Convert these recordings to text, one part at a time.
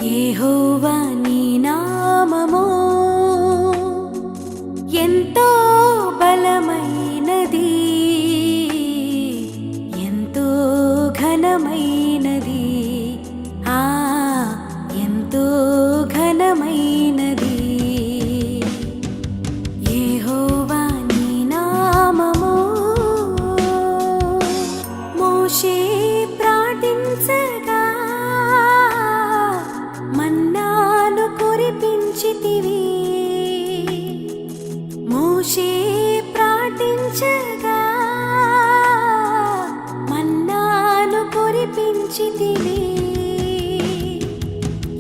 యెహోవా నీ నామము ఎంతో బలమైనది, ఎంతో ఘనమైనది, ఎంతో ఘనమైనది. యెహోవా నీ నామము. మోషే ప్రార్థించగా మన్నాను కురిపించితివి. మోషే ప్రార్థించగా మన్నాను కురిపించితివి.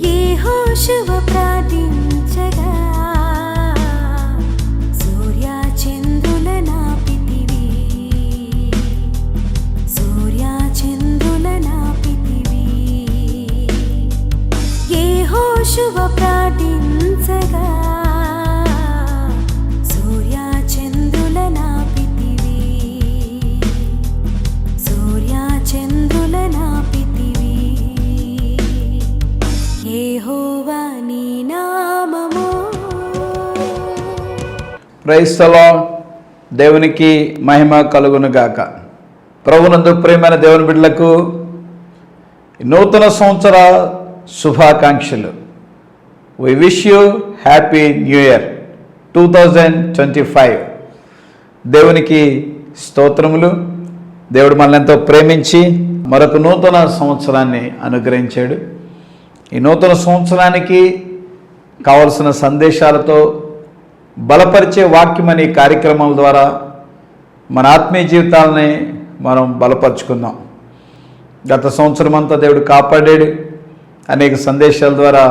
యెహోషువ ప్రార్థించగా సూర్య చంద్రుల నాపితివి. సూర్య చంద్రుల నాపితివి. యెహోషువ ప్రార్థించగా సూర్య చంద్రుల నాపితివి. సూర్య చంద్రుల నాపితివి. యెహోవా నీ నామము. Praise the Lord. దేవునికి మహిమ కలుగును గాక. ప్రభునందు ప్రియమైన దేవుని బిడ్డలకు నూతన సంవత్సర శుభాకాంక్షలు. We wish you happy new year 2025. దేవునికి స్తోత్రములు. దేవుడు మనల్ని ఎంతో ప్రేమించి మరొక నూతన సంవత్సరాన్ని అనుగ్రహించాడు. ఈ నూతన సంవత్సరానికి కావలసిన సందేశాలతో బలపరిచే వాక్యం అనే కార్యక్రమాల ద్వారా మన ఆత్మీయ జీవితాలని మనం బలపరుచుకుందాం. గత సంవత్సరం అంతా దేవుడు కాపాడాడు. అనేక సందేశాల ద్వారా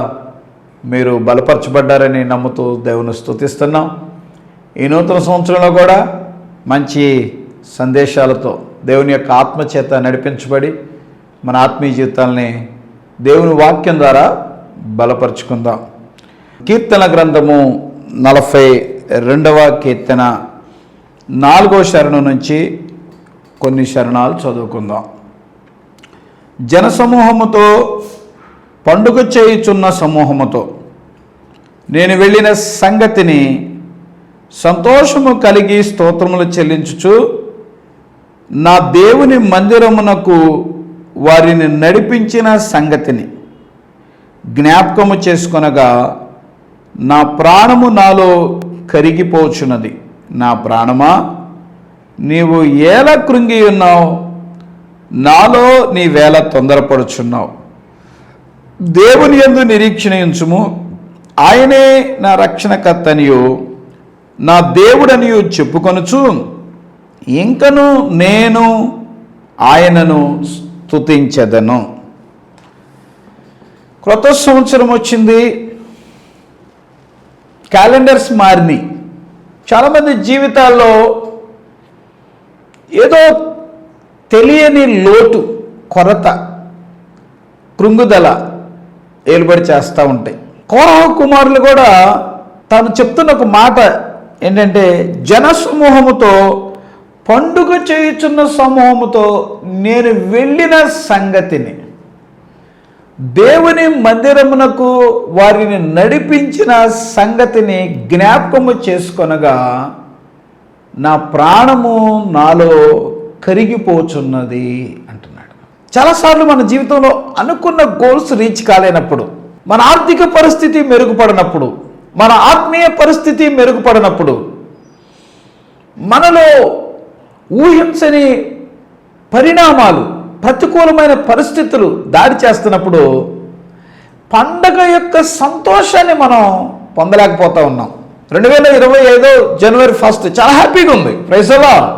మీరు బలపరచబడ్డారని నమ్ముతూ దేవుని స్తుతిస్తున్నాం. ఈ నూతన సంవత్సరంలో కూడా మంచి సందేశాలతో దేవుని యొక్క ఆత్మచేత నడిపించబడి మన ఆత్మీయ జీవితాలని దేవుని వాక్యం ద్వారా బలపరుచుకుందాం. కీర్తన గ్రంథము 42వ కీర్తన 4వ శరణం నుంచి కొన్ని శరణాలు చదువుకుందాం. జనసమూహముతో పండుగ చేయుచున్న సమూహముతో నేను వెళ్ళిన సంగతిని సంతోషము కలిగి స్తోత్రములు చెల్లించుచు నా దేవుని మందిరమునకు వారిని నడిపించిన సంగతిని జ్ఞాపకము చేసుకొనగా నా ప్రాణము నాలో కరిగిపోచున్నది. నా ప్రాణమా, నీవు ఎలా కృంగి ఉన్నావు? నాలో నీ వేళ తొందరపడుచున్నావు. దేవుని యందు నిరీక్షణ ఉంచుము. ఆయనే నా రక్షణకర్తనియు నా దేవుడనియు చెప్పుకొనుచు ఇంకను నేను ఆయనను స్తుతించెదను. క్రొత్త సంవత్సరం వచ్చింది. క్యాలెండర్స్ మారినాయి. చాలామంది జీవితాల్లో ఏదో తెలియని లోటు, కొరత, కృంగుదల ఏలుబడి చేస్తూ ఉంటాయి. కోరహ కుమారులు కూడా తాను చెప్తున్న ఒక మాట ఏంటంటే, జనసమూహముతో పండుగ చేయుచున్న సమూహముతో నేను వెళ్ళిన సంగతిని, దేవుని మందిరమునకు వారిని నడిపించిన సంగతిని జ్ఞాపకము చేసుకొనగా నా ప్రాణము నాలో కరిగిపోచున్నది అంటున్నాడు. చాలాసార్లు మన జీవితంలో అనుకున్న గోల్స్ రీచ్ కాలేనప్పుడు, మన ఆర్థిక పరిస్థితి మెరుగుపడినప్పుడు, మన ఆత్మీయ పరిస్థితి మెరుగుపడినప్పుడు, మనలో ఊహించని పరిణామాలు, ప్రతికూలమైన పరిస్థితులు దాడి చేస్తున్నప్పుడు పండగ యొక్క సంతోషాన్ని మనం పొందలేకపోతూ ఉన్నాం. 2025 జనవరి 1 చాలా హ్యాపీగా ఉంది. Praise the Lord.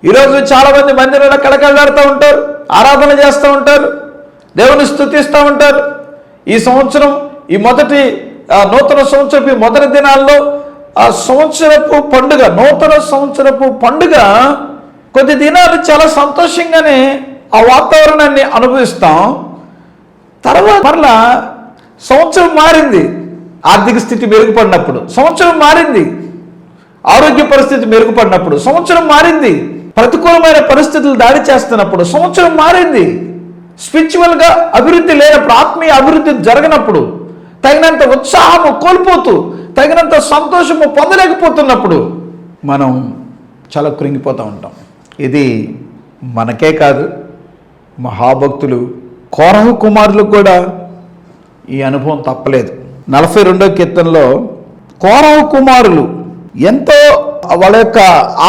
ఈరోజు చాలామంది మందిరంలో కళకళలాడుతూ ఉంటారు, ఆరాధన చేస్తూ ఉంటారు, దేవుని స్తుతిస్తూ ఉంటారు. ఈ సంవత్సరం, ఈ మొదటి నూతన సంవత్సరపు మొదటి దినాల్లో ఆ సంవత్సరపు పండుగ, నూతన సంవత్సరపు పండుగ కొద్ది దినాలు చాలా సంతోషంగానే ఆ వాతావరణాన్ని అనుభవిస్తాం. తర్వాత మరలా సంవత్సరం మారింది. ఆర్థిక స్థితి మెరుగుపడినప్పుడు సంవత్సరం మారింది. ఆరోగ్య పరిస్థితి మెరుగుపడినప్పుడు సంవత్సరం మారింది. ప్రతికూలమైన పరిస్థితులు దాడి చేస్తున్నప్పుడు సంవత్సరం మారింది. స్పిరిచువల్గా అభివృద్ధి లేనప్పుడు, ఆత్మీయ అభివృద్ధి జరగనప్పుడు, తగినంత ఉత్సాహము కోల్పోతూ, తగినంత సంతోషము పొందలేకపోతున్నప్పుడు మనం చాలా కృంగిపోతూ ఉంటాం. ఇది మనకే కాదు, మహాభక్తులు కోరహు కుమారులకు కూడా ఈ అనుభవం తప్పలేదు. 42వ కీర్తనలో కోరహు కుమారులు ఎంతో వాళ్ళ యొక్క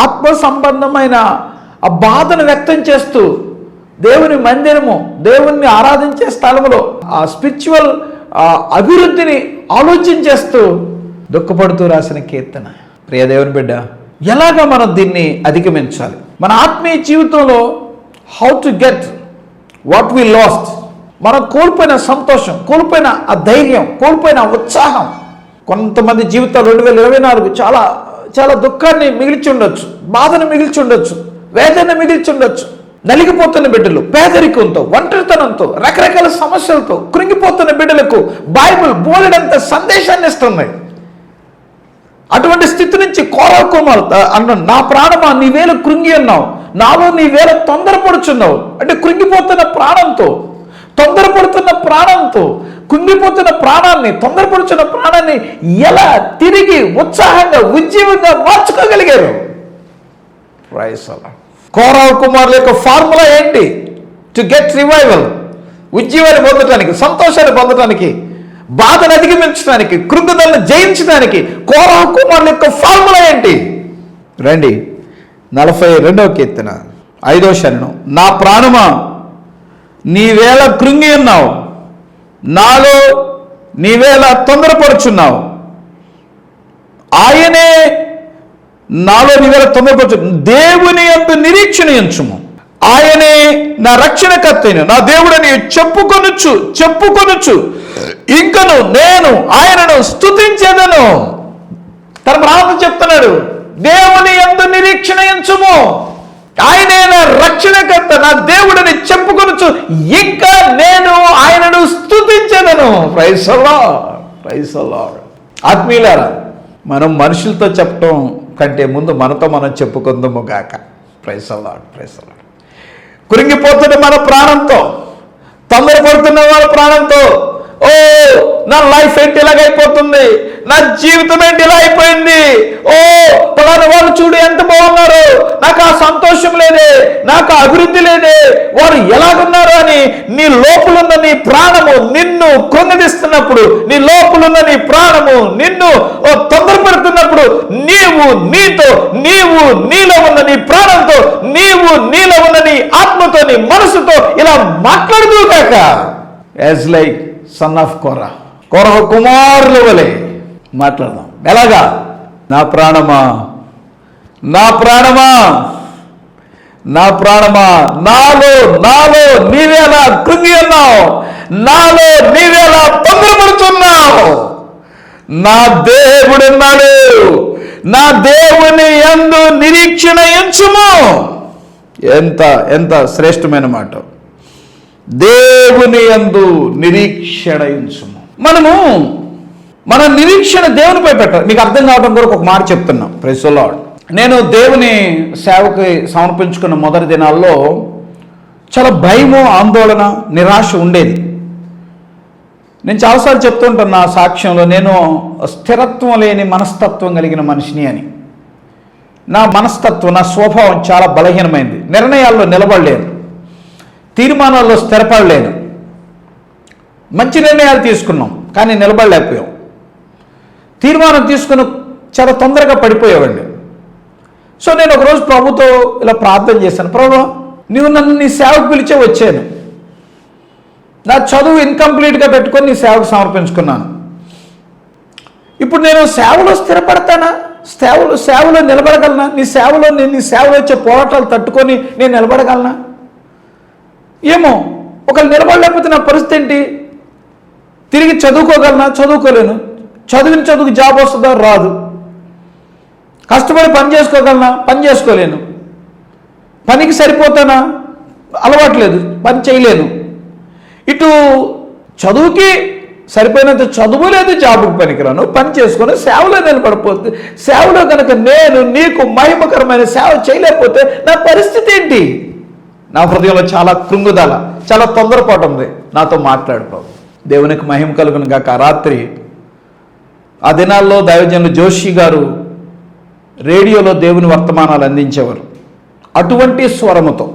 ఆత్మ సంబంధమైన ఆ బాధను వ్యక్తం చేస్తూ దేవుని మందిరము, దేవుణ్ణి ఆరాధించే స్థలంలో ఆ స్పిరిచువల్ అభివృద్ధిని ఆలోచన చేస్తూ దుఃఖపడుతూ రాసిన కీర్తన. ప్రియ దేవుని బిడ్డ, ఎలాగ మనం దీన్ని అధిగమించాలి? మన ఆత్మీయ జీవితంలో how to get what we lost, మనం కోల్పోయిన సంతోషం, కోల్పోయిన ఆ ధైర్యం, కోల్పోయిన ఉత్సాహం. కొంతమంది జీవితాలు 2024 చాలా చాలా దుఃఖాన్ని మిగిల్చి ఉండొచ్చు, బాధను మిగిల్చి ఉండొచ్చు, వేదన మిగిల్చి ఉండొచ్చు. నలిగిపోతున్న బిడ్డలు పేదరికంతో, ఒంటరితనంతో, రకరకాల సమస్యలతో కృంగిపోతున్న బిడ్డలకు బైబిల్ బోలెడంత సందేశాన్ని ఇస్తుంది. అటువంటి స్థితి నుంచి కోరహు కుమారుడు అన్న, నా ప్రాణమా నీవేళ కృంగి ఉన్నావు, నాలో నీవేళ తొందరపడుచున్నావు. అంటే కృంగిపోతున్న ప్రాణంతో, తొందరపడుతున్న ప్రాణంతో, కుంగిపోతున్న ప్రాణాన్ని, తొందరపడుచున్న ప్రాణాన్ని ఎలా తిరిగి ఉత్సాహంగా ఉజ్జీవంగా మార్చుకోగలిగారు? ప్రైజ్ అల్లాహ్. కోరహు కుమారుల యొక్క ఫార్ములా ఏంటి? టు గెట్ రివైవల్, ఉజ్జీవాన్ని పొందటానికి, సంతోషాన్ని పొందటానికి, బాధను అధిగమించడానికి, కృంగుదలను జయించడానికి కోరహు కుమారుల యొక్క ఫార్ములా ఏంటి? రండి, 42వ కీర్తన 5వ శరణం. నా ప్రాణమా నీవేళ కృంగి ఉన్నావు, నాలో నీవేళ తొందరపడుచున్నావు. ఆయనే నాలో నీవేళ తొందరపరచు. దేవుని యందు నిరీక్షణ ఉంచుము, ఆయనే నా రక్షణకర్తను, నా దేవుడని చెప్పుకొనుచు ఇంకను నేను ఆయనను స్తుతించేదను. తన ప్రాణం చెప్తున్నాడు, దేవుని యందు నిరీక్షణ ఉంచుము, ఆయనే నా రక్షణకర్త, నా దేవుడని చెప్పుకొనుచు ఇంకా నేను ఆయనను స్తుతించేదను. Praise Allah, praise Allah. ఆత్మీయులారా, మనం మనుషులతో చెప్పటం కంటే ముందు మనతో మనం చెప్పుకుందాము గాక. Praise Allah, praise Allah. కురింగిపోతున్న మన ప్రాణంతో, తొందరపడుతున్న వాళ్ళ ప్రాణంతో, ఓ నా లైఫ్ ఏంటి ఇలాగైపోతుంది, నా జీవితం ఏంటి ఇలా అయిపోయింది, ఓ పలానా వాళ్ళు చూడు ఎంత బాగున్నారు, నాకు ఆ సంతోషం లేదే, నాకు ఆ అభివృద్ధి లేదే, వారు ఎలాగున్నారు అని నీ లోపలున్న నీ ప్రాణము నిన్ను కృంగదీస్తున్నప్పుడు, నీ లోపలున్న నీ ప్రాణము నిన్ను తొందరపడుతున్నప్పుడు, నీవు నీలో ఉన్న నీ ప్రాణంతో, నీవు నీలో ఉన్న నీ ఆత్మతో, నీ మనసుతో ఇలా మాట్లాడుతూ కాక యాజ్ లైక్ సన్ ఆఫ్ కోరహు కుమారుల వలె మాట్లాడదాం. ఎలాగా? నా ప్రాణమా, నా ప్రాణమా, నా ప్రాణమా, నాలో నీవేలా కృంగి ఉన్నావు, నాలో నీవేలా తొందరపడుతున్నావు. నా దేవుడున్నాడు, నా దేవుని యందు నిరీక్షణ ఉంచుము. ఎంత శ్రేష్టమైన మాట. దేవుని యందు నిరీక్షణ ఉంచుము. మన నిరీక్షణ దేవునిపై పెట్టాలి. మీకు అర్థం కావడం కొరకు ఒక మాట చెప్తున్నాం. Praise the Lord. నేను దేవుని సేవకి సమర్పించుకున్న మొదటి దినాల్లో చాలా భయము, ఆందోళన, నిరాశ ఉండేది. నేను చాలాసార్లు చెప్తుంటాను నా సాక్ష్యంలో, నేను స్థిరత్వం లేని మనస్తత్వం కలిగిన మనిషిని అని. నా మనస్తత్వం, నా స్వభావం చాలా బలహీనమైంది. నిర్ణయాల్లో నిలబడలేను, తీర్మానాల్లో స్థిరపడలేను. మంచి నిర్ణయాలు తీసుకున్నాం కానీ నిలబడలేకపోయాం. తీర్మానం తీసుకుని చాలా తొందరగా పడిపోయేవాడిని. సో నేను ఒకరోజు ప్రభుతో ఇలా ప్రార్థన చేశాను, ప్రభు నువ్వు నన్ను నీ సేవకు పిలిచే వచ్చాను, నా చదువు ఇన్కంప్లీట్గా పెట్టుకొని నీ సేవకు సమర్పించుకున్నాను. ఇప్పుడు నేను సేవలో స్థిరపడతానా? సేవలో నిలబడగలనా? నీ సేవలో వచ్చే పోరాటాలు తట్టుకొని నేను నిలబడగలనా? ఏమో, ఒకళ్ళు నిలబడలేకపోతే నా పరిస్థితి ఏంటి? తిరిగి చదువుకోగలనా? చదువుకోలేను. చదువుకు జాబ్ వస్తుందా? రాదు. కష్టపడి పని చేసుకోగలనా? పని చేసుకోలేను. పనికి సరిపోతానా? అలవాట్లేదు, పని చేయలేను. ఇటు చదువుకి సరిపోయినంత చదువు లేదు, జాబుకి పనికిరాను, పని చేసుకొని సేవలో నిలబడిపోతే, సేవలో కనుక నేను నీకు మహిమకరమైన సేవ చేయలేకపోతే నా పరిస్థితి ఏంటి? నా హృదయంలో చాలా కృంగుదల, చాలా తొందరపాటు ఉంది, నాతో మాట్లాడు ప్రభు. దేవునికి మహిమ కలుగును గాక. రాత్రి ఆ దినాల్లో దైవజనులు జోషి గారు రేడియోలో దేవుని వర్తమానాలు అందించేవారు. అటువంటి స్వరముతో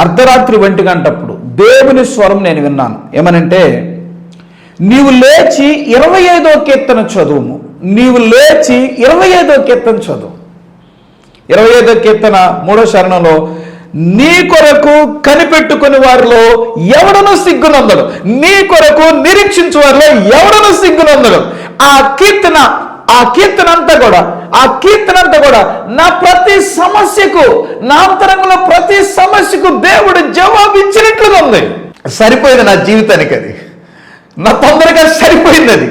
అర్ధరాత్రి 1 గంటప్పుడు దేవుని స్వరం నేను విన్నాను. ఏమనంటే, నీవు లేచి 25వ కీర్తన చదువుము. నీవు లేచి 25వ కీర్తన చదువు. 25వ కీర్తన 3వ చరణంలో, నీ కొరకు కనిపెట్టుకుని వారిలో ఎవడను సిగ్గునందడు, నీ కొరకు నిరీక్షించు వారిలో ఎవడను సిగ్గునందడు. ఆ కీర్తన అంతా కూడా నా ప్రతి సమస్యకు, నా అంతరంగంలో ప్రతి సమస్యకు దేవుడు జవాబిచ్చినట్లుగా ఉంది. సరిపోయింది నా జీవితానికి, అది నా తొందరగా సరిపోయింది, అది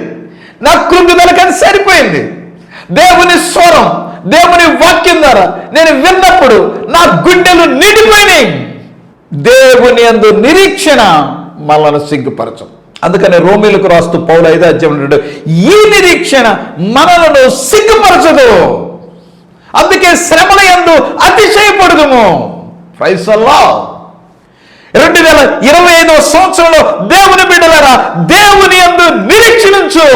నా కృంగుదలకి అది సరిపోయింది. దేవుని స్వరం, దేవుని వాక్యం ద్వారా నేను విన్నప్పుడు నా గుండెలు నిండిపోయినాయి. దేవుని యందు నిరీక్షణ మనల్ని సిగ్గుపరచం. అందుకని రోమీలకు రాస్తూ పౌలు 5వ అధ్యాయం, ఈ నిరీక్షణ మనలను సిగ్గుపరచదు, అందుకే శ్రమల యందు అతిశయపడదుము. Praise the Lord. 2025వ సంవత్సరంలో దేవుని బిడ్డలారా, దేవుని యందు నిరీక్షించు.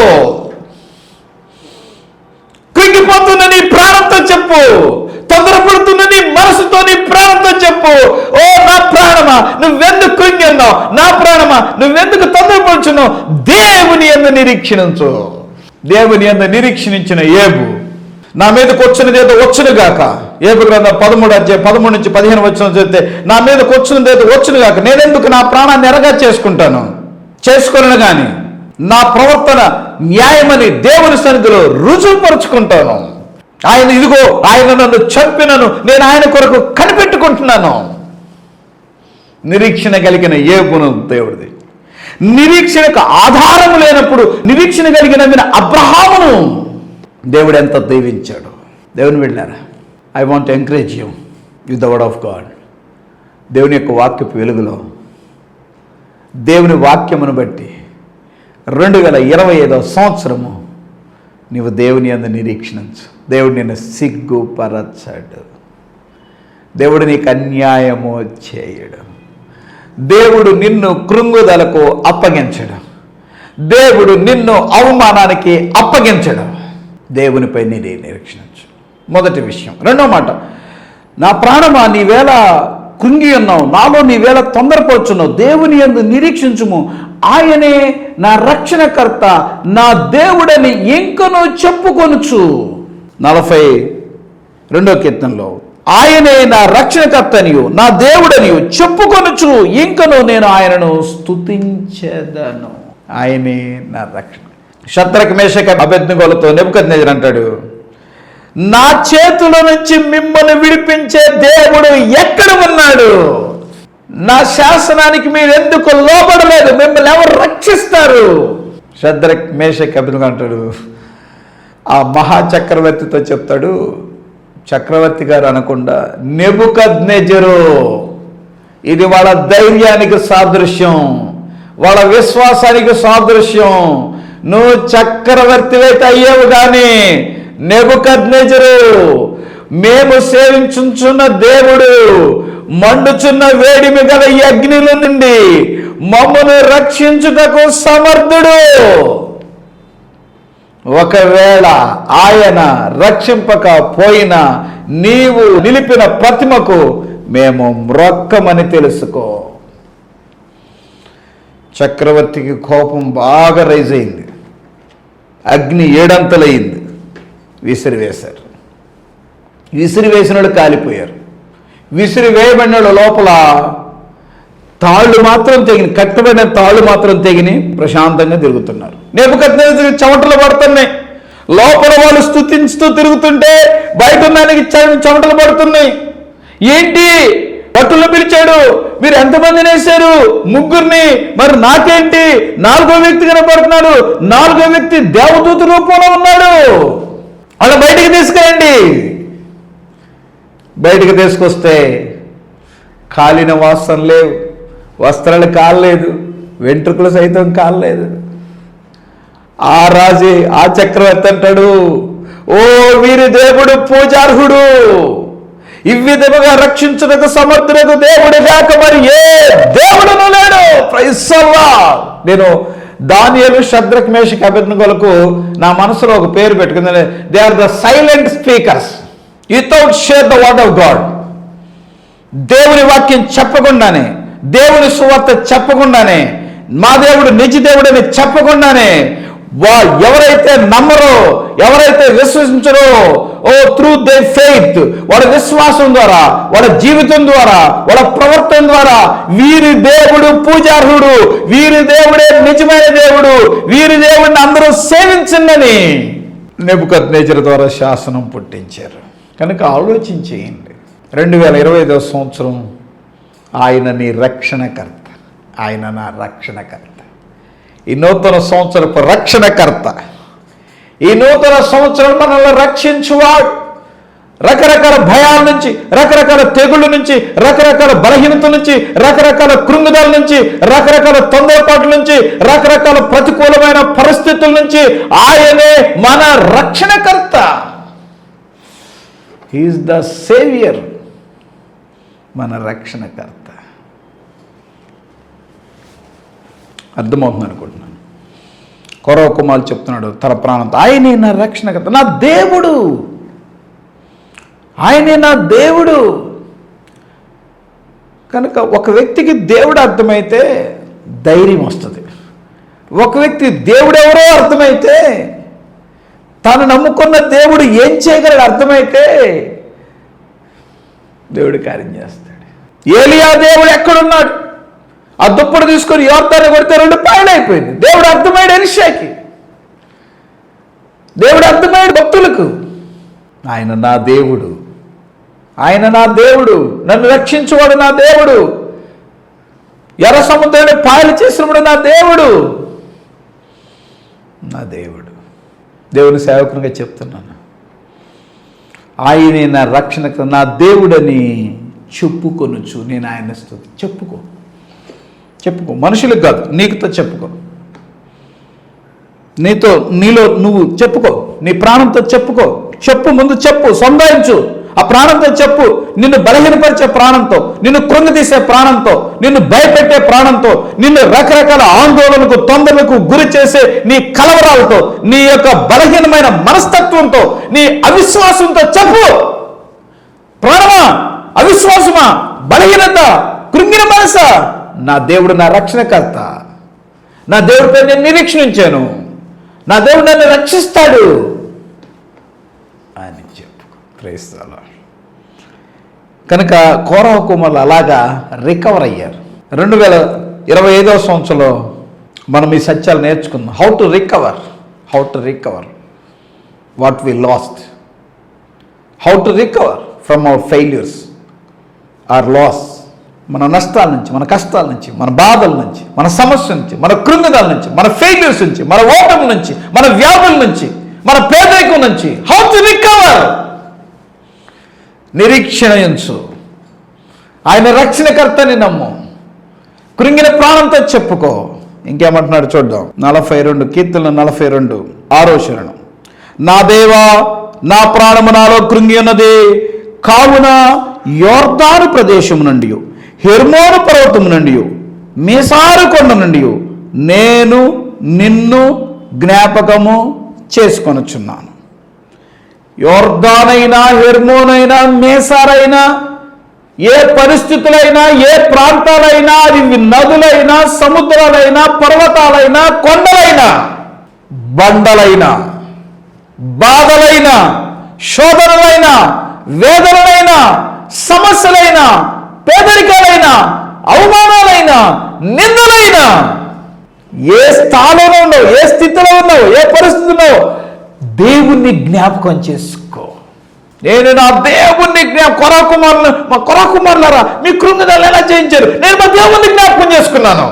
కృంగిపోతున్న నీ ప్రాణంతో చెప్పు, తొందరపడుతున్న నీ మనసుతో, నీ ప్రాణంతో చెప్పు, ఓ నా ప్రాణమా నువ్వెందుకు కృంగి ఉన్నావు, నా ప్రాణమా నువ్వెందుకు తొందరపడుచున్నావు, దేవుని యందు నిరీక్షించు. దేవుని యందు నిరీక్షించిన ఏబు, నా మీదకి వచ్చినదేదో వచ్చునుగాక. ఏబు గ్రంథం 13 అధ్యాయం 13 నుంచి 15 వచ్చిన చెప్తే, నా మీదకి వచ్చినదేదో వచ్చునుగాక, నేనెందుకు నా ప్రాణాన్ని ఎరగా చేసుకోను కానీ నా ప్రవర్తన న్యాయమని దేవుని సన్నిధిలో రుజువుపరుచుకుంటాను. ఆయన నన్ను చంపినను, నేను ఆయన కొరకు కనిపెట్టుకుంటున్నాను. నిరీక్షణ కలిగిన ఏబును దేవుడిది. నిరీక్షణకు ఆధారం లేనప్పుడు నిరీక్షణ కలిగిన అబ్రహామును దేవుడు ఎంత దీవించాడు. దేవుని వెళ్ళారా, I want to encourage you with the word of God. దేవుని యొక్క వాక్యపు వెలుగులో, దేవుని వాక్యమును బట్టి 2025వ సంవత్సరము నీవు దేవుని యందు నిరీక్షించు. దేవుడు నిన్ను సిగ్గుపరచడు, దేవుడు నీకు అన్యాయము చేయడు, దేవుడు నిన్ను కృంగుదలకు అప్పగించడు, దేవుడు నిన్ను అవమానానికి అప్పగించడు. దేవునిపై నీ నిరీక్షించు. మొదటి విషయం. రెండో మాట, నా ప్రాణమా నీవేళ కృంగి ఉన్నావు, నాలో నీవేళ తొందరపడుచున్నావు, దేవుని యందు నిరీక్షించుము. ఆయనే నా రక్షణకర్త, నా దేవుడని ఇంకను చెప్పుకొనుచు. 42వ కీర్తనలో, ఆయనే నా రక్షణకర్తనియు నా దేవుడనియు చెప్పుకొనుచు, ఇంకను నేను ఆయనను స్తుతించెదను. ఆయనే నా రక్షణ. షద్రకు మేషకు అబేద్నెగోలతో నెబుకద్నెజరు అంటాడు, నా చేతుల నుంచి మిమ్మల్ని విడిపించే దేవుడు ఎక్కడ ఉన్నాడు? నా శాసనానికి మీరు ఎందుకు లోబడలేదు? మిమ్మల్ని ఎవరు రక్షిస్తారు? షద్రకు మేషకు అబేద్నెగో అంటాడు, ఆ మహాచక్రవర్తితో చెప్తాడు, చక్రవర్తి గారు అనకుండా నెబుకద్నెజరు, ఇది వాళ్ళ ధైర్యానికి సాదృశ్యం, వాళ్ళ విశ్వాసానికి సాదృశ్యం. నువ్వు చక్రవర్తివైతే అయ్యేవు కానీ నెబుకద్నెజరు, మేము సేవించుచున్న దేవుడు మండుచున్న వేడిమి గల ఈ అగ్నిల నుండి మమ్మను రక్షించుటకు సమర్థుడు. ఒకవేళ ఆయన రక్షింపకపోయినా నీవు నిలిపిన ప్రతిమకు మేము మ్రొక్కమని తెలుసుకో. చక్రవర్తికి కోపం బాగా రైజ్ అయింది, అగ్ని 7 అంతలైంది. విసిరివేశారు. విసిరివేసిన వాళ్ళు కాలిపోయారు. విసిరివేయబడిన లోపల తాళ్ళు మాత్రం తెగిన, కట్టబడిన తాళ్ళు మాత్రం తెగిని ప్రశాంతంగా తిరుగుతున్నారు. నెబుకద్నెజరు చెమటలు పడుతున్నాయి. లోపల వాళ్ళు స్తుతించుతూ తిరుగుతుంటే బయట దానికి చెమటలు పడుతున్నాయి. ఏంటి? భటులను పిలిచాడు, మీరు ఎంతమందిని వేశారు? 3. మరి నాకేంటి? 4వ వ్యక్తి కనపడుతున్నాడు. 4వ వ్యక్తి దేవదూత రూపంలో ఉన్నాడు. అలా బయటికి తీసుకురండి. బయటికి తీసుకొస్తే కాలిన వాసన లేవు, వస్త్రాలు కాలేదు, వెంట్రుకలు సైతం కాలేదు. ఆ రాజే, ఆ చక్రవర్తి అంటాడు, ఓ వీరి దేవుడు పూజార్హుడు, ఈ విధముగా రక్షించుటకు సమర్థులకు దేవుడు కాక మరి ఏ దేవుడును లేడు. Praise the Lord. నేను దానియేలు, షద్రక్, మేషక్, అబేద్నెగోలకు నా మనసులో ఒక పేరు పెట్టుకుంది. They are the silent speakers without share the word of God. దేవుని వాక్యం చెప్పకుండానే, దేవుని సువార్త చెప్పకుండానే, మా దేవుడు నిజ దేవుడని చెప్పకుండానే ఎవరైతే నమ్మరో, ఎవరైతే విశ్వసించరో, త్రూ దే ఫెయిత్, వాళ్ళ విశ్వాసం ద్వారా, వాళ్ళ జీవితం ద్వారా, వాళ్ళ ప్రవర్తన ద్వారా వీరి దేవుడు పూజార్హుడు, వీరి దేవుడే నిజమైన దేవుడు, వీరి దేవుడిని అందరూ సేవించండి నెబుకద్నెజరు ద్వారా శాసనం పుట్టించారు. కనుక ఆలోచించేయండి. 2025వ సంవత్సరం ఆయన నీ రక్షణకర్త, ఆయన నా రక్షణకర్త. ఈ నూతన సంవత్సరపు రక్షణకర్త, ఈ నూతన సంవత్సరం మనల్ని రక్షించువాడు. రకరకాల భయాల నుంచి, రకరకాల తెగుళ్ళ నుంచి, రకరకాల బలహీనత నుంచి, రకరకాల కృంగుదల నుంచి, రకరకాల తొందరపాట్ల నుంచి, రకరకాల ప్రతికూలమైన పరిస్థితుల నుంచి ఆయనే మన రక్షణకర్త. హీఈస్ ద సేవియర్, మన రక్షణకర్త. అర్థమవుతుంది అనుకుంటున్నాను. కొరవ కుమారుడు చెప్తున్నాడు తన ప్రాణంతో, ఆయనే నా రక్షణకర్త, నా దేవుడు, ఆయనే నా దేవుడు. కనుక ఒక వ్యక్తికి దేవుడు అర్థమైతే ధైర్యం వస్తుంది. ఒక వ్యక్తి దేవుడెవరో అర్థమైతే, తాను నమ్ముకున్న దేవుడు ఏం చేయగలడు అర్థమైతే దేవుడు కార్యం చేస్తాడు. ఏలియా దేవుడు ఎక్కడున్నాడు? ఆ దుప్పటి తీసుకొని యోర్దాను కొడితే 2 పాయలు అయిపోయింది. దేవుడు అర్థమయ్యాడు ఎలీషాకి, దేవుడు అర్థమయ్యాడు భక్తులకు. ఆయన నా దేవుడు, ఆయన నా దేవుడు, నన్ను రక్షించువాడు నా దేవుడు, ఎర్ర సముద్రాన్ని పాయలు చేసినప్పుడు నా దేవుడు, నా దేవుడు. దేవుని సేవకునిగా చెప్తున్నాను, ఆయనే నా రక్షణ, నా దేవుడని చెప్పుకొనుచు నేను ఆయన స్తుతి. చెప్పుకో, మనుషులకు కాదు, నీకుతో చెప్పుకో, నీలో నువ్వు చెప్పుకో, నీ ప్రాణంతో చెప్పుకో. ముందు చెప్పు, సంపాదించు, ఆ ప్రాణంతో చెప్పు. నిన్ను బలహీనపరిచే ప్రాణంతో, నిన్ను కృంగతీసే ప్రాణంతో, నిన్ను భయపెట్టే ప్రాణంతో, నిన్ను రకరకాల ఆందోళనకు, తొందరలకు గురి చేసే నీ కలవరాలతో, నీ యొక్క బలహీనమైన మనస్తత్వంతో, నీ అవిశ్వాసంతో చెప్పు. ప్రాణమా, అవిశ్వాసమా, బలహీనత, కృంగిన మనసా, నా దేవుడు నా రక్షణకర్త, నా దేవుడిపై నేను నిరీక్షించాను, నా దేవుడు నన్ను రక్షిస్తాడు అని చెప్పుకో. Praise the Lord. కనుక కోరహ కుమారులు అలాగా రికవర్ అయ్యారు. 2025వ సంవత్సరంలో మనం ఈ సత్యాలు నేర్చుకుందాం. How to recover what we lost, how to recover from our failures or loss. మన నష్టాల నుంచి, మన కష్టాల నుంచి, మన బాధల నుంచి, మన సమస్య నుంచి, మన కృంగుదల నుంచి, మన ఫెయిల్యూర్స్ నుంచి, మన ఓటమి నుంచి, మన వ్యాధుల నుంచి, మన పేదరికం నుంచి హౌ టు రికవర్. నిరీక్షణ ఎంచు, ఆయన రక్షణకర్తని నమ్ము, కృంగిన ప్రాణంతో చెప్పుకో. ఇంకేమంటున్నాడు చూద్దాం. 42 కీర్తనలు 42 6వ శరణం. నా దేవా, నా ప్రాణము నాలో కృంగి ఉన్నది, కావున యోర్దాను ప్రదేశము నుండి, హెర్మోను పర్వతము నుండి, మీసారు కొండ నుండి నేను నిన్ను జ్ఞాపకము చేసుకొనుచున్నాను. యోర్దానైనా, హెర్మోనైనా, మేసారైనా, ఏ పరిస్థితులైనా, ఏ ప్రాంతాలైనా, అది నదులైనా, సముద్రాలైనా, పర్వతాలైనా, కొండలైనా, బండలైనా, బాధలైనా, శోధనలైనా, వేదనలైనా, సమస్యలైనా, పేదరికాలైనా, అవమానాలైనా, నిందలైనా, ఏ స్థానంలో ఉన్నావు, ఏ స్థితిలో ఉన్నావు, ఏ పరిస్థితి ఉన్నావు, దేవుణ్ణి జ్ఞాపకం చేసుకో. నేను నా దేవుణ్ణి మా కొరకుమారులారా మీ కృంగుదల ఎలా చేయించారు, నేను మా దేవుణ్ణి జ్ఞాపకం చేసుకున్నాను.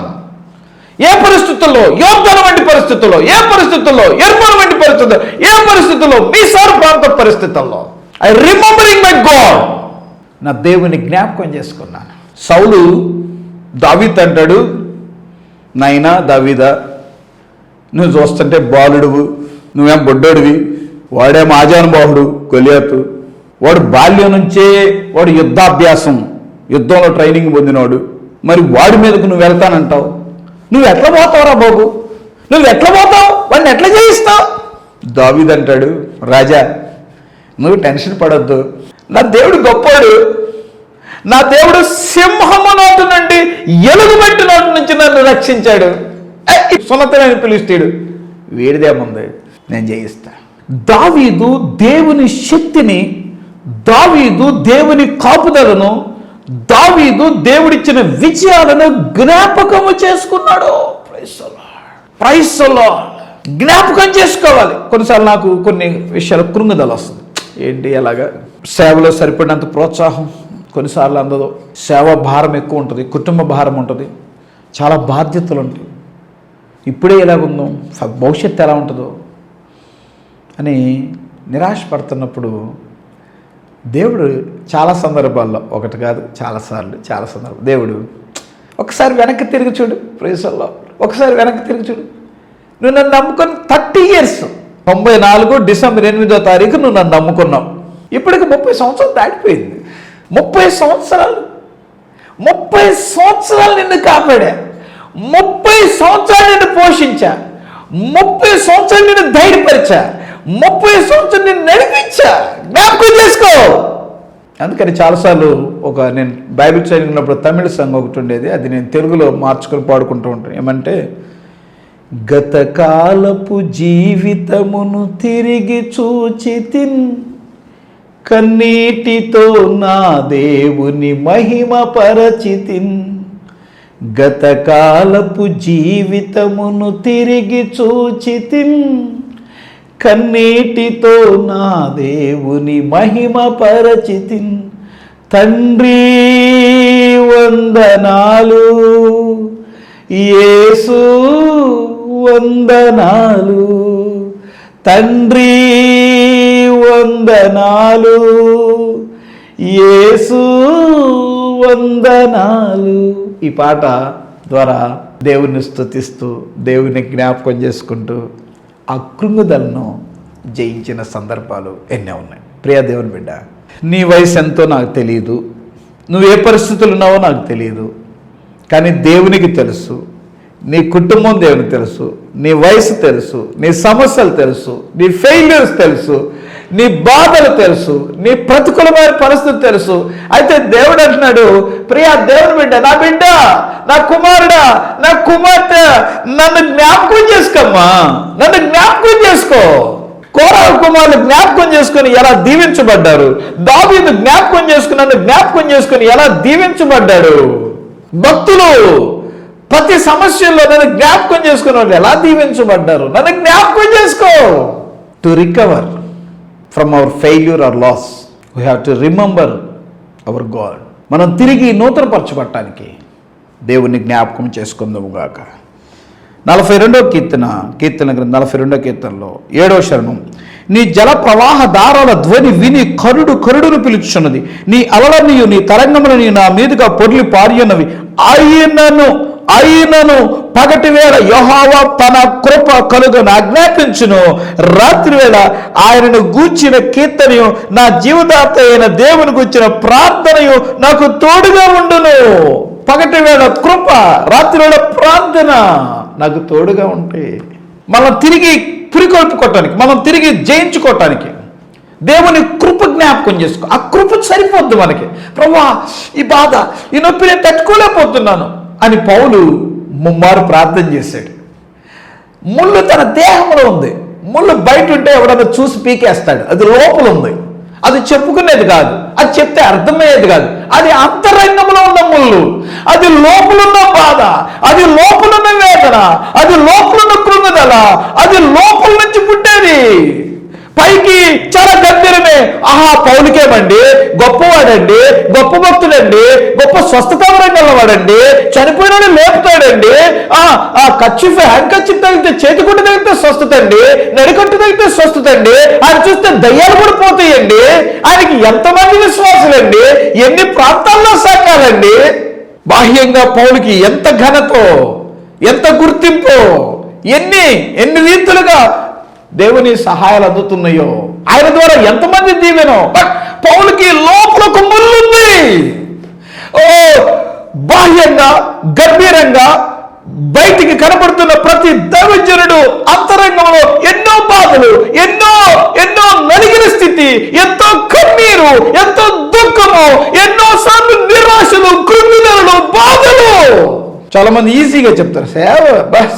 ఏ పరిస్థితుల్లో, యోర్దాను వంటి పరిస్థితుల్లో, ఏ పరిస్థితుల్లో, ఎర్మోను వంటి పరిస్థితుల్లో, ఏ పరిస్థితుల్లో, మీసారు ప్రాంత పరిస్థితుల్లో, ఐ రిమెంబరింగ్ మై గాడ్, నా దేవుని జ్ఞాపకం చేసుకున్నాను. సౌలు దావీదు అంటాడు, నాయనా దావీదా, నువ్వు చూస్తుంటే బాలుడువు, నువ్వేం బొడ్డోడివి, వాడేం ఆజానుబాహుడు గొలియాతు, వాడు బాల్యం నుంచే వాడు యుద్ధంలో ట్రైనింగ్ పొందినవాడు. మరి వాడి మీదకు నువ్వు వెళ్తానంటావు? నువ్వు ఎట్లా పోతావురా బాబు? నువ్వు ఎట్లా పోతావు? వాడిని ఎట్లా చేయిస్తావు? దావీదు అంటాడు, రాజా నువ్వు టెన్షన్ పడొద్దు, నా దేవుడు గొప్పోడు, నా దేవుడు సింహము నోటు నుండి ఎలుగుబంటి నోటు నుంచి నన్ను రక్షించాడు. సున్నతమైన పిలిస్తాడు, వీడిదేముంది, నేను జయిస్తా. దావీదు దేవుని శక్తిని, దావీదు దేవుని కాపుదలను, దావీదు దేవుడిచ్చిన విజయాలను జ్ఞాపకము చేసుకున్నాడు. Praise the Lord. జ్ఞాపకం చేసుకోవాలి. కొన్నిసార్లు నాకు కొన్ని విషయాలు కృంగుదల వస్తుంది. ఏంటి అలాగా? సేవలో సరిపడినంత ప్రోత్సాహం కొన్నిసార్లు అందదు. సేవ భారం ఎక్కువ ఉంటుంది, కుటుంబ భారం ఉంటుంది, చాలా బాధ్యతలు ఉంటాయి. ఇప్పుడే ఎలాగుందో భవిష్యత్తు ఎలా ఉంటుందో అని నిరాశపడుతున్నప్పుడు దేవుడు చాలా సందర్భాల్లో, ఒకటి కాదు చాలా సందర్భాలు దేవుడు ఒకసారి వెనక్కి తిరిగి చూడు, ప్రైజ్ ది లార్డ్, ఒకసారి వెనక్కి తిరిగి చూడు. నువ్వు నన్ను నమ్ముకొని 30 years, 94 డిసెంబర్ 8వ నువ్వు నన్ను నమ్ముకున్నావు. ఇప్పటికి 30 సంవత్సరాలు దాటిపోయింది. 30 సంవత్సరాలు నిన్ను కాపాడా, 30 సంవత్సరాలు నిన్ను పోషించా, 30 సంవత్సరాలు నిన్ను ధైర్యపరిచా, 30 సంవత్సరాలు నిన్ను నడిపించా. జ్ఞాపకం చేసుకో. అందుకని చాలాసార్లు నేను బైబిల్ చదివినప్పుడు తమిళ సాంగ్ ఒకటి ఉండేది, అది నేను తెలుగులో మార్చుకొని పాడుకుంటూ ఉంటాను. ఏమంటే, గతకాలపు జీవితమును తిరిగి చూచితిన్, కన్నీటితో నా దేవుని మహిమ పరచితిన్. గతకాలపు జీవితమును తిరిగి చూచితిన్, కన్నీటితో నా దేవుని మహిమ పరచితిన్. తండ్రి వందనాలు, యేసు వందనాలు, తండ్రి వందనాలు, యేసు వందనాలు. ఈ పాట ద్వారా దేవుని స్తుతిస్తూ, దేవుని జ్ఞాపకం చేసుకుంటూ ఆ కృంగుదలను జయించిన సందర్భాలు ఎన్నో ఉన్నాయి. ప్రియ దేవుని బిడ్డ, నీ వయసు ఎంతో నాకు తెలియదు, నువ్వు ఏ పరిస్థితులు ఉన్నావో నాకు తెలియదు, కానీ దేవునికి తెలుసు. నీ కుటుంబం దేవునికి తెలుసు, నీ వయసు తెలుసు, నీ సమస్యలు తెలుసు, నీ ఫెయిల్యూర్స్ తెలుసు, నీ బాధలు తెలుసు, నీ ప్రతికూలమైన పరిస్థితి తెలుసు. అయితే దేవుడు అంటున్నాడు, ప్రియా దేవుని బిడ్డ, నా బిడ్డ, నా కుమారుడా, నా కుమార్తె, నన్ను జ్ఞాపకం చేసుకోమ్మా, నన్ను జ్ఞాపకం చేసుకో. కోరహు కుమారులు జ్ఞాపకం చేసుకుని ఎలా దీవించబడ్డారు, దావీదు జ్ఞాపకం చేసుకుని, నన్ను జ్ఞాపకం చేసుకుని ఎలా దీవించబడ్డాడు. భక్తులు ప్రతి సమస్యల్లో నన్ను జ్ఞాపకం చేసుకున్న వాళ్ళు ఎలా దీవించబడ్డారు. నన్ను జ్ఞాపకం చేసుకో. To recover from our failure or loss we have to remember our God. మనం తిరిగి నూతనపరచబడటానికి దేవుని జ్ఞాపకం చేసుకుందాము గాక. 42వ కీర్తన గ్రంథం 42వ కీర్తనలో 7వ శరణం. నీ జల ప్రవాహ దారాల ధ్వని విని కరుడును పిలుచున్నది, నీ అలలనియు నీ తరంగములని నా మీదుగా పొర్లి పారియున్నవి. ఆయనను పగటి వేళ యెహోవా తన కృప కలుగను ఆజ్ఞాపించును, రాత్రి వేళ ఆయనను గూర్చిన కీర్తనయు, నా జీవదాత అయిన దేవుని గూర్చిన ప్రార్థనయు నాకు తోడుగా ఉండును. పగటి వేళ కృప, రాత్రి వేళ ప్రార్థన నాకు తోడుగా ఉంటాయి. మనం తిరిగి పురికొల్పుకోవటానికి, మనం తిరిగి జయించుకోవటానికి దేవుని కృప జ్ఞాపకం చేసుకో. ఆ కృప సరిపోద్దు మనకి. ప్రభువా, ఈ బాధ, ఈ నొప్పి నేను తట్టుకోలేకపోతున్నాను అని పౌలు ముమ్మారు ప్రార్థన చేశాడు. ముళ్ళు తన దేహంలో ఉంది, ముళ్ళు బయట ఉంటే ఎవడన్నా చూసి పీకేస్తాడు, అది లోపల ఉంది, అది చెప్పుకునేది కాదు, అది చెప్తే అర్థమయ్యేది కాదు. అది అంతరంగంలో ఉన్న ముళ్ళు, అది లోపలున్న బాధ, అది లోపలున్న వేదన, అది లోపలున్న కృంగుదల, అది లోపల నుంచి పుట్టేది. పైకి చాలా గంభీరమే, ఆహా పౌలుకేమండి, గొప్పవాడండి, గొప్ప భక్తుడండి, గొప్ప స్వస్థత వాడండి, చనిపోయిన లేపుతాడండి, ఆ కచ్చిఫ్ హ్యాండ్కచ్చిఫ్ తగిలితే, చేతికుట్టు తగిలితే స్వస్థత అండి, నడికట్టు తగిలితే స్వస్థత అండి, ఆయన చూస్తే దయ్యాలు కూడా పోతాయండి, ఆయనకి ఎంతమంది విశ్వాసులండి, ఎన్ని ప్రాంతాల్లో సంఘాలండి. బాహ్యంగా పౌలుకి ఎంత ఘనతో, ఎంత గుర్తింపు, ఎన్ని రీతులుగా దేవుని సహాయాలు అందుతున్నాయో, ఆయన ద్వారా ఎంతమంది దీవెనో. బట్ పౌలుకి లోపల ఒక ముళ్ళుంది. ఓ బాహ్యంగా గంభీరంగా బయటికి కనబడుతున్న ప్రతి దైవజనుడు అంతరంగంలో ఎన్నో బాధలు, ఎన్నో ఎన్నో నలిగిన స్థితి, ఎంతో కన్నీరు, ఎంతో దుఃఖము, ఎన్నో సార్లు నిరాశలు, కృంగిదలు, బాధలు. చాలా మంది ఈజీగా చెప్తారు,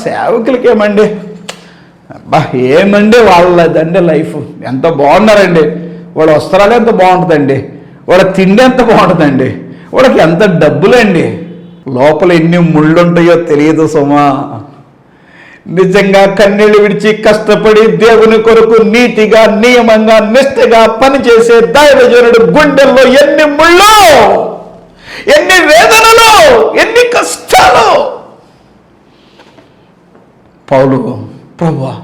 సేవకులకి ఏమండి, ఏమండి వాళ్ళదండి లైఫ్, ఎంత బాగున్నారండి, వాళ్ళ వస్త్రాలు ఎంత బాగుంటుందండి, వాళ్ళ తిండి ఎంత బాగుంటుందండి, వాళ్ళకి ఎంత డబ్బులండి. లోపల ఎన్ని ముళ్ళుంటాయో తెలియదు సుమా. నిజంగా కన్నీళ్లు విడిచి కష్టపడి దేవుని కొరకు నీతిగా, నియమంగా, నిష్ఠగా పనిచేసే దైవజనుడు గుండెల్లో ఎన్ని ముళ్ళు, ఎన్ని వేదనలు, ఎన్ని కష్టాలు. పౌలు, ప్రభువా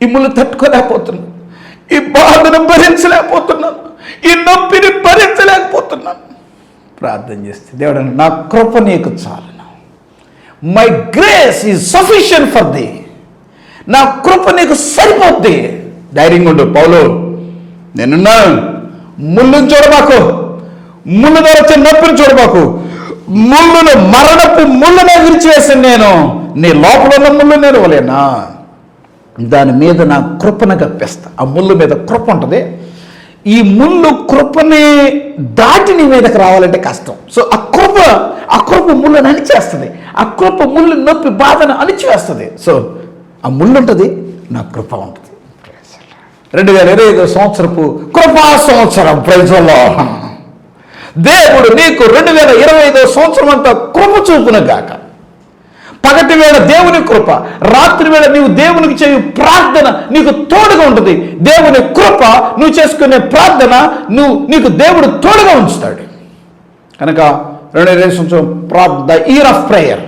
ఈ ముళ్ళు తట్టుకోలేకపోతున్నాను, ఈ బాధను భరించలేకపోతున్నాను, ఈ నొప్పిని భరించలేకపోతున్నాను. ప్రార్థన చేస్తే దేవుడు నా కృప నీకు చాలును, my grace is sufficient for the, నా కృప నీకు సరిపోద్ది. ధైర్యంగా ఉండు పౌలు, నేనున్నాను. ముళ్ళును చూడబాకు, ముళ్ళు ద్వారా వచ్చే నొప్పిని చూడబాకు. ముళ్ళును, మరణపు ముళ్ళునే విరిచివేసాను నేను, నీ లోపల ఉన్న ముళ్ళు నేను ఇవ్వలేనా, దాని మీద నా కృపను కప్పేస్తా. ఆ ముళ్ళు మీద కృప ఉంటుంది. ఈ ముళ్ళు కృపని దాటి నీ మీదకి రావాలంటే కష్టం. సో ఆ కృప ముళ్ళని అణిచేస్తుంది, ఆ కృప ముళ్ళు నొప్పి బాధను అణిచివేస్తుంది. సో ఆ ముళ్ళు ఉంటుంది, నా కృప ఉంటుంది. 2025 సంవత్సరపు కృపా సంవత్సరం. ప్రైజ్లో దేవుడు నీకు 2025 సంవత్సరం అంతా కృప చూపును గాక. పగటి వేళ దేవుని కృప, రాత్రి వేళ నీవు దేవునికి చేయు ప్రార్థన నీకు తోడుగా ఉంటుంది. దేవుని కృప, నువ్వు చేసుకునే ప్రార్థన నీకు దేవుడు తోడుగా ఉంచుతాడు. కనుక 2025 సంవత్సరం ద ఇయర్ ఆఫ్ ప్రేయర్,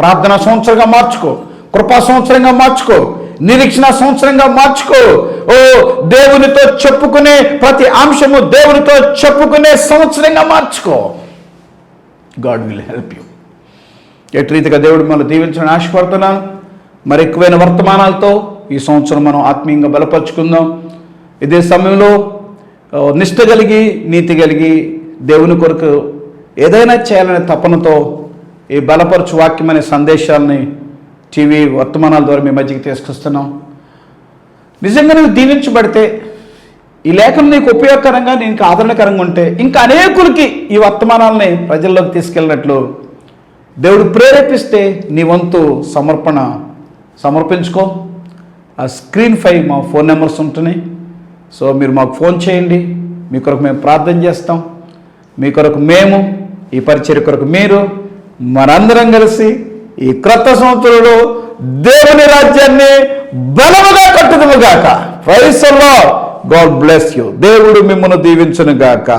ప్రార్థన సంవత్సరంగా మార్చుకో, కృపా సంవత్సరంగా మార్చుకో, నిరీక్షణ సంవత్సరంగా మార్చుకో. ఓ దేవునితో చెప్పుకునే ప్రతి అంశము దేవునితో చెప్పుకునే సంవత్సరంగా మార్చుకో. God will help you. ఎటు రీతిగా దేవుడు మనం దీవించడానికి ఆశపడుతున్నాను. మరి ఎక్కువైన వర్తమానాలతో ఈ సంవత్సరం మనం ఆత్మీయంగా బలపరుచుకుందాం. ఇదే సమయంలో నిష్ఠ కలిగి, నీతి కలిగి, దేవుని కొరకు ఏదైనా చేయాలనే తపనతో ఈ బలపరచు వాక్యం అనే సందేశాలని టీవీ వర్తమానాల ద్వారా మీ మధ్యకి తీసుకొస్తున్నాం. నిజంగా నువ్వు దీవించబడితే, ఈ లేఖనం నీకు ఉపయోగకరంగా, నీకు ఆదరణకరంగా ఉంటే, ఇంకా అనేకులకి ఈ వర్తమానాలని ప్రజల్లోకి తీసుకెళ్ళినట్లు దేవుడు ప్రేరేపిస్తే నీ వంతు సమర్పించుకో. ఆ స్క్రీన్ పై మా ఫోన్ నెంబర్స్ ఉంటున్నాయి. సో మీరు మాకు ఫోన్ చేయండి. మీ కొరకు మేము ప్రార్థన చేస్తాం. మీ కొరకు మేము, ఈ పరిచర్య కొరకు మీరు, మనందరం కలిసి ఈ క్రొత్త సంవత్సరంలో దేవుని రాజ్యాన్ని బలముగా కట్టుదుముగాక. Praise the Lord. God bless you. దేవుడు మిమ్మల్ని దీవించును గాక.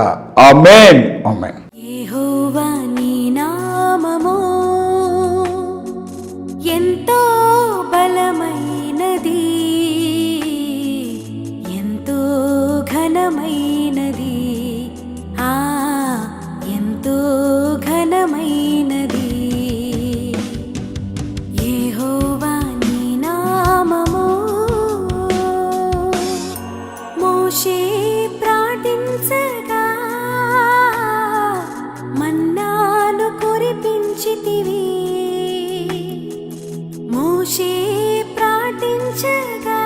ఆమేన్. ఆమేన్. యెహోవా నీ నామము ఎంతో బలమైనది, ఎంతో ఘనమైనది, ఎంతో ఘనమైనది. యెహోవా నీ నామము. మోషే ప్రార్థించగా మన్నాను కురిపించితివి. మోషే ప్రార్థించగా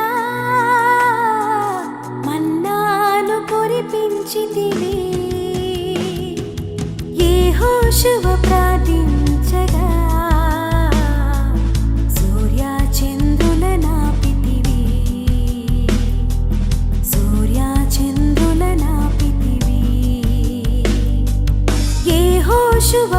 మన్నాను కురిపించితివి. యెహోషువ ప్రార్థించగా సూర్యచంద్రుల నాపితివి. సూర్యచంద్రుల నాపితివి. యెహోషువ